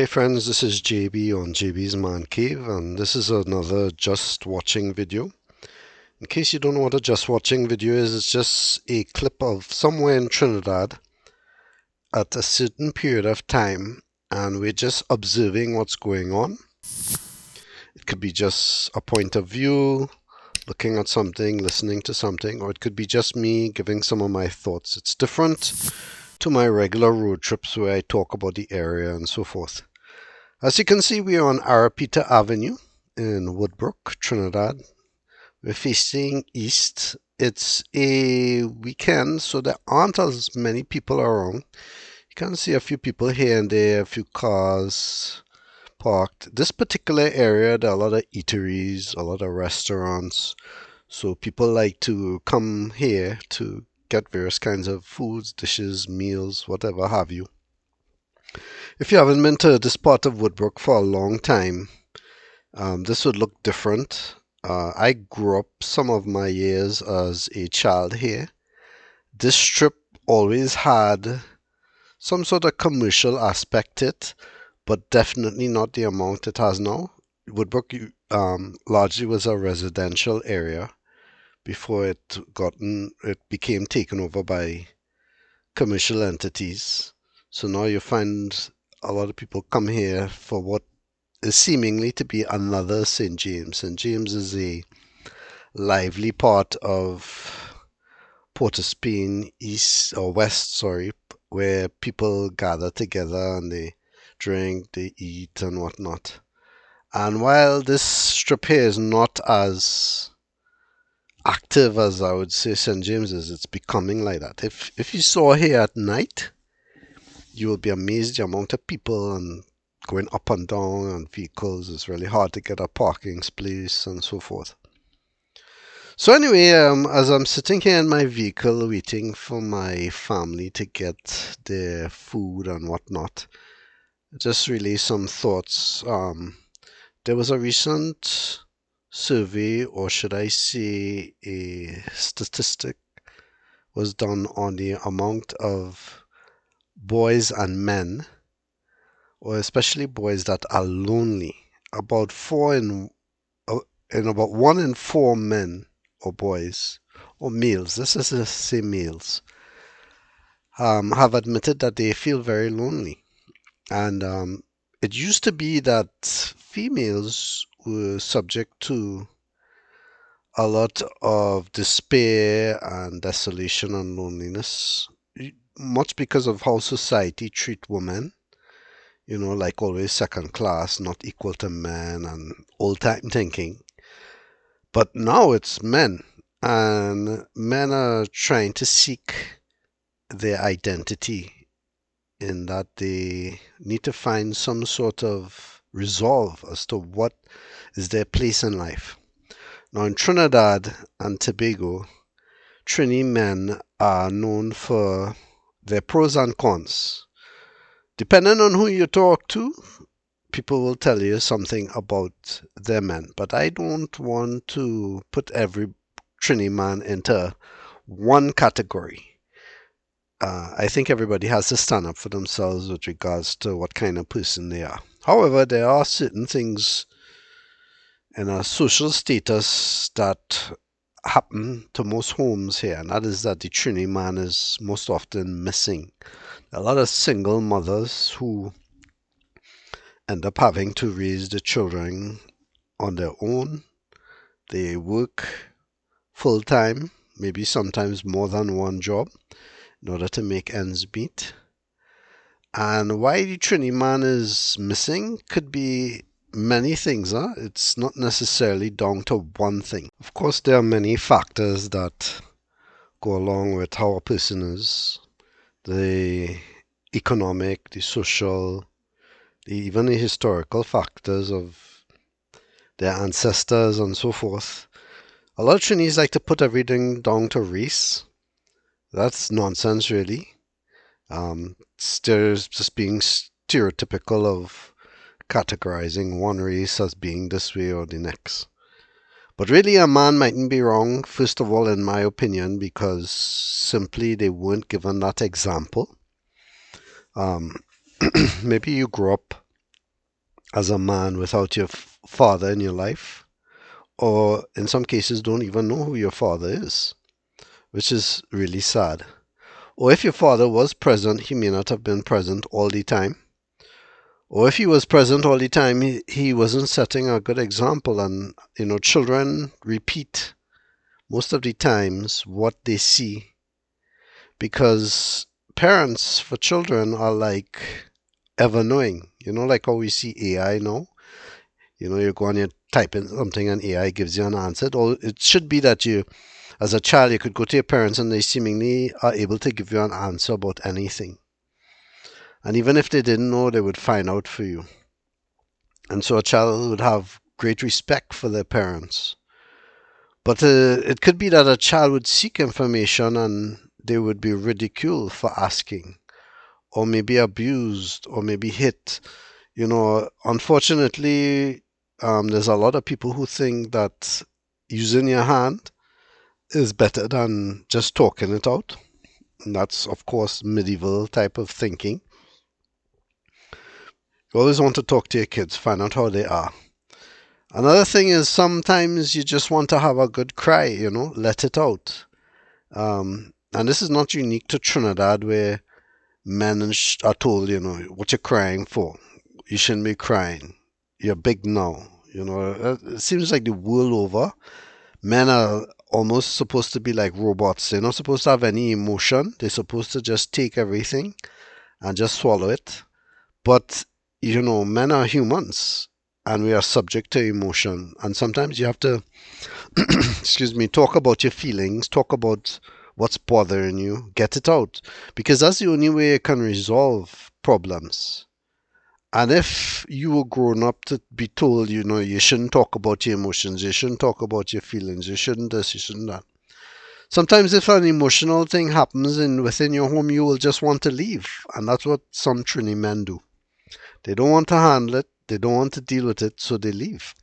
Hey friends, this is JB on JB's Man Cave, and this is another just watching video. In case you don't know what a just watching video is, it's just a clip of somewhere in Trinidad at a certain period of time, and we're just observing what's going on. It could be just a point of view, looking at something, listening to something, or it could be just me giving some of my thoughts. It's different to my regular road trips where I talk about the area and so forth. As you can see, we are on Arapita Avenue in Woodbrook, Trinidad. We're facing east. It's a weekend, so there aren't as many people around. You can see a few people here and there, a few cars parked. This particular area, there are a lot of eateries, a lot of restaurants. So people like to come here to get various kinds of foods, dishes, meals, whatever have you. If you haven't been to this part of Woodbrook for a long time, this would look different. I grew up some of my years as a child here. This strip always had some sort of commercial aspect to it, but definitely not the amount it has now. Woodbrook largely was a residential area before it became taken over by commercial entities. So now you find a lot of people come here for what is seemingly to be another St. James. St. James is a lively part of Port of Spain, east or west, sorry, where people gather together and they drink, they eat and whatnot. And while this strip here is not as active as I would say St. James is, it's becoming like that. If you saw here at night, you will be amazed the amount of people and going up and down on vehicles. It's really hard to get a parking space and so forth. So anyway, as I'm sitting here in my vehicle waiting for my family to get their food and whatnot, just really some thoughts. There was a recent survey, or should I say a statistic, was done on the amount of boys and men, or especially boys that are lonely. About about 1 in 4 men or boys or males, this is to say males, have admitted that they feel very lonely. And it used to be that females were subject to a lot of despair and desolation and loneliness, much because of how society treat women. You know, like always second class, not equal to men, and old time thinking. But now it's men, and men are trying to seek their identity in that they need to find some sort of resolve as to what is their place in life. Now, in Trinidad and Tobago, Trini men are known for their pros and cons. Depending on who you talk to, people will tell you something about their men. But I don't want to put every Trini man into one category. I think everybody has to stand up for themselves with regards to what kind of person they are. However, there are certain things in a social status that happen to most homes here, and that is that the Trini man is most often missing. A lot of single mothers who end up having to raise the children on their own. They work full time, maybe sometimes more than one job, in order to make ends meet. And why the Trini man is missing could be many things. It's not necessarily down to one thing. Of course, there are many factors that go along with how a person is. The economic, the social, even the historical factors of their ancestors and so forth. A lot of Trinis like to put everything down to race. That's nonsense, really. There's just being stereotypical of categorizing one race as being this way or the next. But really, a man mightn't be wrong, first of all, in my opinion, because simply they weren't given that example. Maybe you grew up as a man without your father in your life, or in some cases don't even know who your father is, which is really sad. Or if your father was present, he may not have been present all the time. Or if he was present all the time, he wasn't setting a good example. And, children repeat most of the times what they see, because parents for children are like ever knowing. Like how we see AI now. You go and you type in something and AI gives you an answer. Or it should be that you, as a child, you could go to your parents and they seemingly are able to give you an answer about anything. And even if they didn't know, they would find out for you. And so a child would have great respect for their parents. But it could be that a child would seek information and they would be ridiculed for asking, or maybe abused, or maybe hit. Unfortunately, there's a lot of people who think that using your hand is better than just talking it out. And that's, of course, medieval type of thinking. You always want to talk to your kids, find out how they are. Another thing is sometimes you just want to have a good cry, let it out. And this is not unique to Trinidad, where men are told, what you're crying for. You shouldn't be crying. You're big now. It seems like the world over, men are almost supposed to be like robots. They're not supposed to have any emotion. They're supposed to just take everything and just swallow it. But, men are humans and we are subject to emotion. And sometimes you have to, excuse me, talk about your feelings, talk about what's bothering you, get it out. Because that's the only way you can resolve problems. And if you were grown up to be told, you shouldn't talk about your emotions, you shouldn't talk about your feelings, you shouldn't this, you shouldn't that. Sometimes if an emotional thing happens within your home, you will just want to leave. And that's what some Trini men do. They don't want to handle it, they don't want to deal with it, so they leave.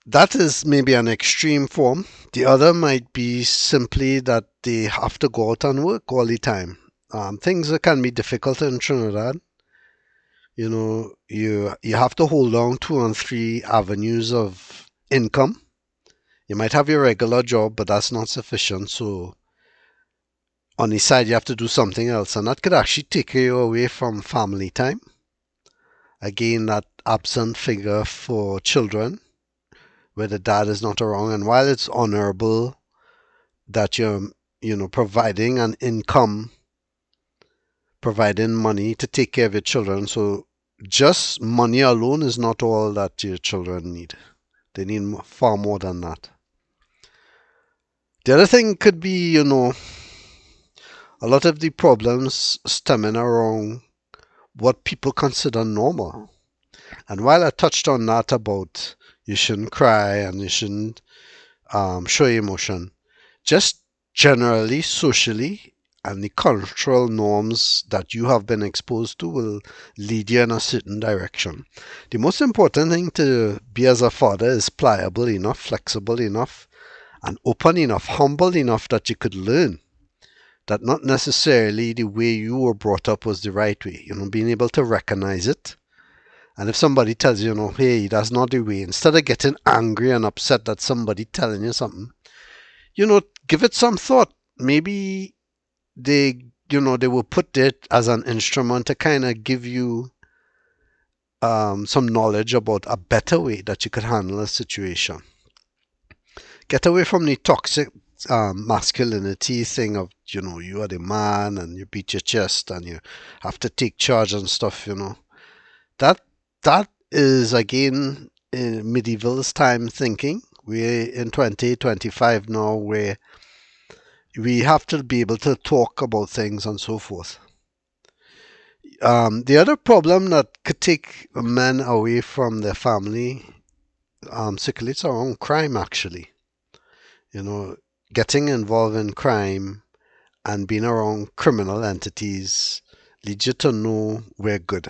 That is maybe an extreme form. The other might be simply that they have to go out and work all the time. Things that can be difficult in Trinidad. You have to hold on 2 and 3 avenues of income. You might have your regular job, but that's not sufficient. So on the side, you have to do something else, and that could actually take you away from family time. Again, that absent figure for children, where the dad is not around. And while it's honorable that you're, providing an income, providing money to take care of your children, so just money alone is not all that your children need. They need far more than that. The other thing could be, a lot of the problems stemming around what people consider normal. And while I touched on that about you shouldn't cry and you shouldn't show emotion, just generally, socially, and the cultural norms that you have been exposed to will lead you in a certain direction. The most important thing to be as a father is pliable enough, flexible enough, and open enough, humble enough that you could learn that not necessarily the way you were brought up was the right way. Being able to recognize it. And if somebody tells you, hey, that's not the way, instead of getting angry and upset that somebody telling you something, give it some thought. Maybe they will put it as an instrument to kind of give you some knowledge about a better way that you could handle a situation. Get away from the toxic masculinity thing of, you are the man and you beat your chest and you have to take charge and stuff, That is, again, in medieval time thinking. We're in 2025 now, where we have to be able to talk about things and so forth. The other problem that could take men away from their family circulates around crime, actually. Getting involved in crime and being around criminal entities leads you to know we're good.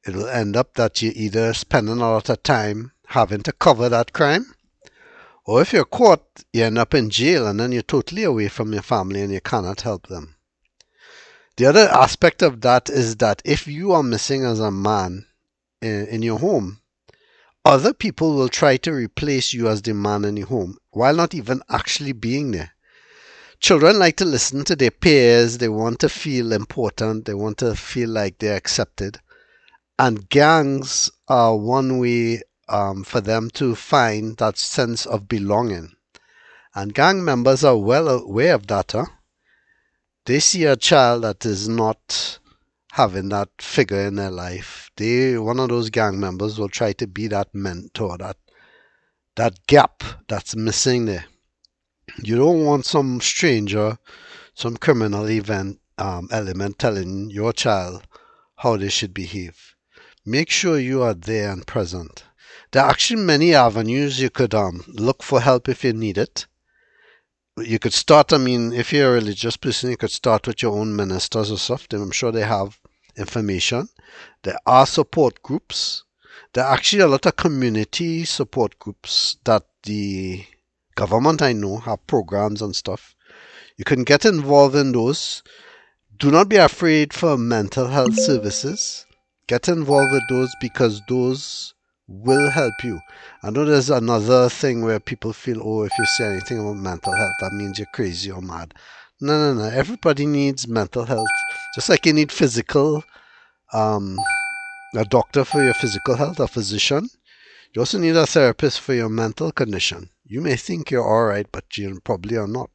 It'll end up that you're either spending a lot of time having to cover that crime, or if you're caught, you end up in jail and then you're totally away from your family and you cannot help them. The other aspect of that is that if you are missing as a man in your home, other people will try to replace you as the man in the home while not even actually being there. Children like to listen to their peers, they want to feel important, they want to feel like they're accepted. And gangs are one way for them to find that sense of belonging. And gang members are well aware of that. Huh? They see a child that is not having that figure in their life. One of those gang members will try to be that mentor, that gap that's missing there. You don't want some stranger, some criminal event element telling your child how they should behave. Make sure you are there and present. There are actually many avenues you could look for help if you need it. You could start, I mean, if you're a religious person, you could start with your own ministers or stuff. I'm sure they have information. There are support groups. There are actually a lot of community support groups that the government, I know, have programs and stuff. You can get involved in those. Do not be afraid for mental health services. Get involved with those because those will help you. I know there's another thing where people feel, oh, if you say anything about mental health, that means you're crazy or mad. No, no, no. Everybody needs mental health. Just like you need physical, um, a doctor for your physical health, a physician. You also need a therapist for your mental condition. You may think you're all right, but you probably are not.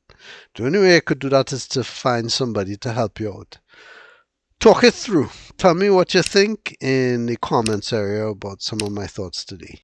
The only way I could do that is to find somebody to help you out. Talk it through. Tell me what you think in the comments area about some of my thoughts today.